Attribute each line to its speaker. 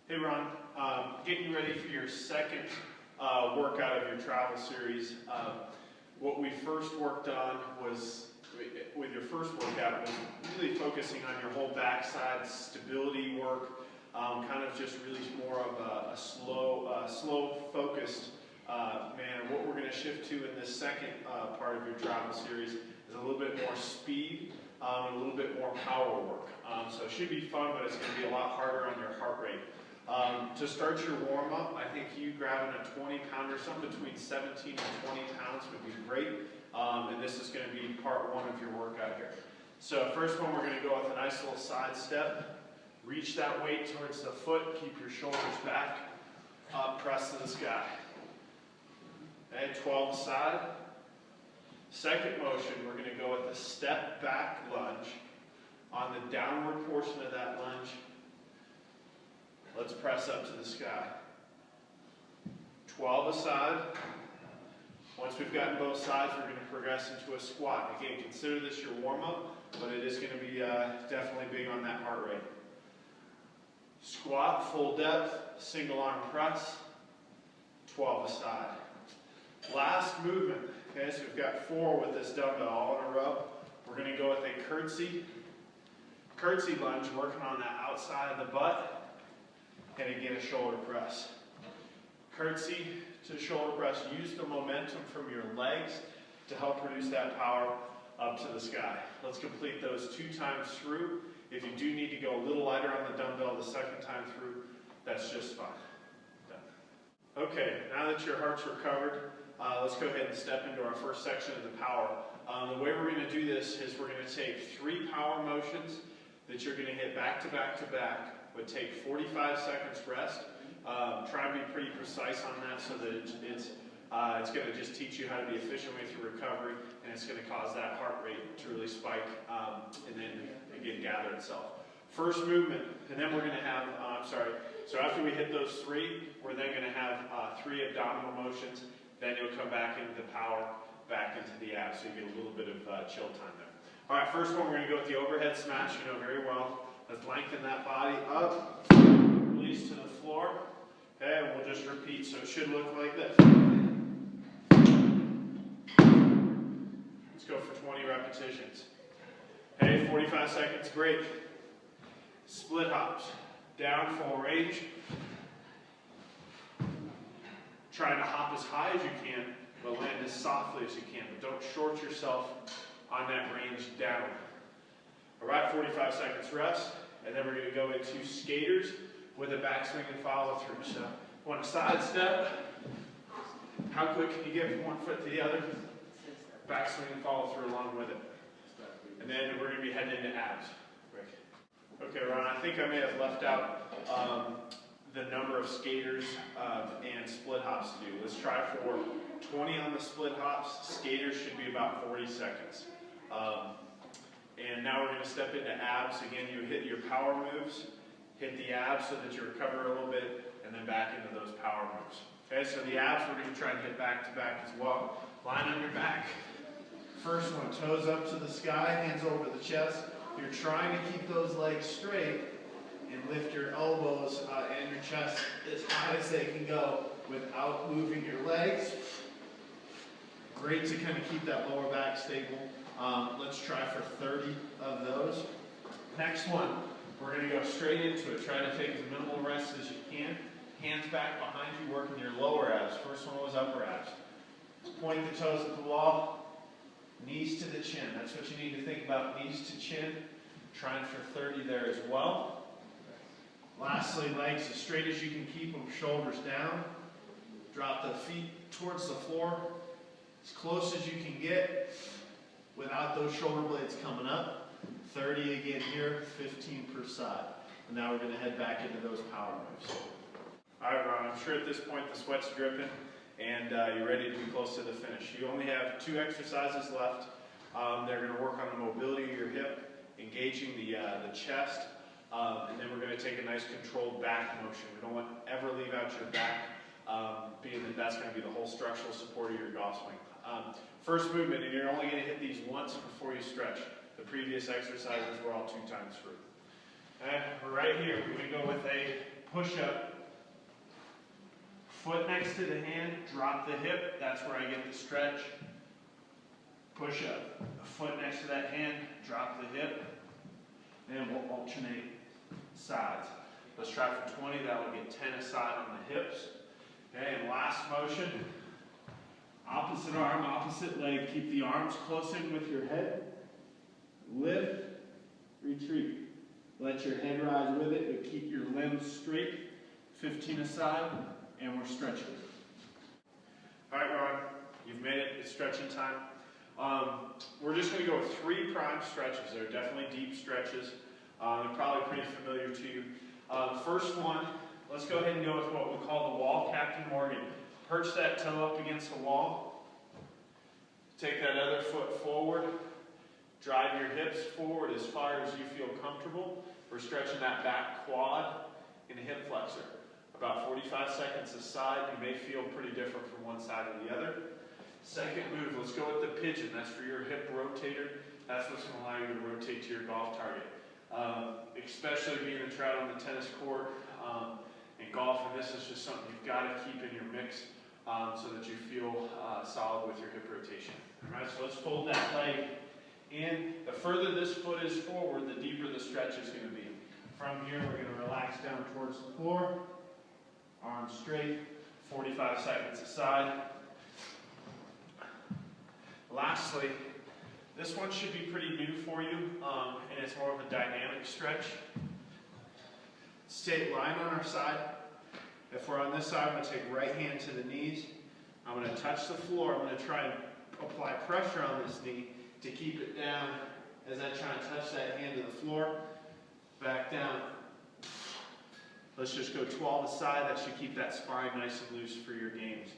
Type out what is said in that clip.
Speaker 1: Hey Ron, getting you ready for your second workout of your travel series. What we first worked on was, with your first workout, was really focusing on your whole backside stability work, kind of just really more of a slow focused manner. What we're going to shift to in this second part of your travel series is a little bit more speed, and a little bit more power work. So it should be fun, but it's going to be a lot harder on your heart rate. To start your warm-up, I think you grabbing a 20-pounder, something between 17 and 20 pounds would be great. And this is going to be part one of your workout here. So first one, we're going to go with a nice little side step. Reach that weight towards the foot, keep your shoulders back, up, press to the sky. Okay, 12 aside. Second motion, we're going to go with a step back lunge. On the downward portion of that lunge, let's press up to the sky. 12 aside. Once we've gotten both sides, we're going to progress into a squat. Again, consider this your warm-up, but it is going to be definitely big on that heart rate. Squat, full depth, single arm press, 12 aside. Last movement. Okay, so we've got 4 with this dumbbell all in a row. We're going to go with a curtsy lunge, working on that outside of the butt, and again a shoulder press. Curtsy to shoulder press. Use the momentum from your legs to help produce that power up to the sky. Let's complete those 2 times through. If you do need to go a little lighter on the dumbbell the second time through, that's just fine. Done. Okay, now that your heart's recovered, let's go ahead and step into our first section of the power. The way we're going to do this is we're going to take 3 power motions that you're going to hit back to back to back. Would take 45 seconds rest. Try and be pretty precise on that so that it's going to just teach you how to be efficient with your recovery, and it's going to cause that heart rate to really spike and then again gather itself. First movement, and then we're going to have, so after we hit those 3, we're then going to have 3 abdominal motions. Then you'll come back into the power, back into the abs, so you get a little bit of chill time there. All right, first one, we're going to go with the overhead smash. You know very well. Let's lengthen that body up, release to the floor. Okay, and we'll just repeat, so it should look like this. Let's go for 20 repetitions. Okay, 45 seconds break. Split hops, down full range. Trying to hop as high as you can, but land as softly as you can. But don't short yourself on that range down. All right, 45 seconds rest, and then we're going to go into skaters with a backswing and follow through. So, want to side step. How quick can you get from one foot to the other? Backswing and follow through along with it. And then we're going to be heading into abs. Okay, Ron, I think I may have left out the number of skaters and split hops to do. Let's try for 20 on the split hops. Skaters should be about 40 seconds. And now we're going to step into abs. Again, you hit your power moves, hit the abs so that you recover a little bit, and then back into those power moves. Okay, so the abs we're going to try and hit back to back as well. Line on your back. First one, toes up to the sky, hands over the chest. You're trying to keep those legs straight and lift your elbows and your chest as high as they can go without moving your legs. Great to kind of keep that lower back stable. Let's try for 30 of those. Next one, we're going to go straight into it. Try to take as minimal rest as you can. Hands back behind you, working your lower abs. First one was upper abs. Point the toes at the wall. Knees to the chin. That's what you need to think about, knees to chin. Trying for 30 there as well. Lastly, legs as straight as you can keep them, shoulders down. Drop the feet towards the floor as close as you can get without those shoulder blades coming up. 30 again here, 15 per side. And now we're going to head back into those power moves. All right, Ron, I'm sure at this point the sweat's dripping and you're ready to be close to the finish. You only have 2 exercises left. They're going to work on the mobility of your hip, engaging the chest, and then we're going to take a nice controlled back motion. We don't want to ever leave out your back, being that that's going to be the whole structural support of your golf swing. First movement, and you're only going to hit these once before you stretch. The previous exercises were all 2 times through. And right here, we're going to go with a push up. Foot next to the hand, drop the hip, that's where I get the stretch. Push up. A foot next to that hand, drop the hip, and we'll alternate sides. Let's try for 20, that will get 10 aside on the hips. Okay, and last motion, opposite arm, opposite leg, keep the arms close in with your head. Lift, retreat. Let your head rise with it, but keep your limbs straight. 15 aside, and we're stretching. All right, Ron, you've made it. It's stretching time. We're just going to go with 3 prime stretches. They're definitely deep stretches. They're probably pretty familiar to you. First one, let's go ahead and go with what we call the wall Captain Morgan. Perch that toe up against the wall. Take that other foot forward. Drive your hips forward as far as you feel comfortable. We're stretching that back quad and hip flexor. About 45 seconds aside. You may feel pretty different from one side to the other. Second move, let's go with the pigeon. That's for your hip rotator. That's what's going to allow you to rotate to your golf target. Especially being a trout on the tennis court and golf, and this is just something you've got to keep in your mix so that you feel solid with your hip rotation. All right, so let's fold that leg in. The further this foot is forward, the deeper the stretch is going to be. From here, we're going to relax down towards the floor. Arms straight, 45 seconds aside. Lastly, this one should be pretty new for you, and it's more of a dynamic stretch. Stay lying on our side. If we're on this side, I'm going to take right hand to the knees. I'm going to touch the floor. I'm going to try and apply pressure on this knee to keep it down as I try and touch that hand to the floor. Back down. Let's just go 12 aside. That should keep that spine nice and loose for your games.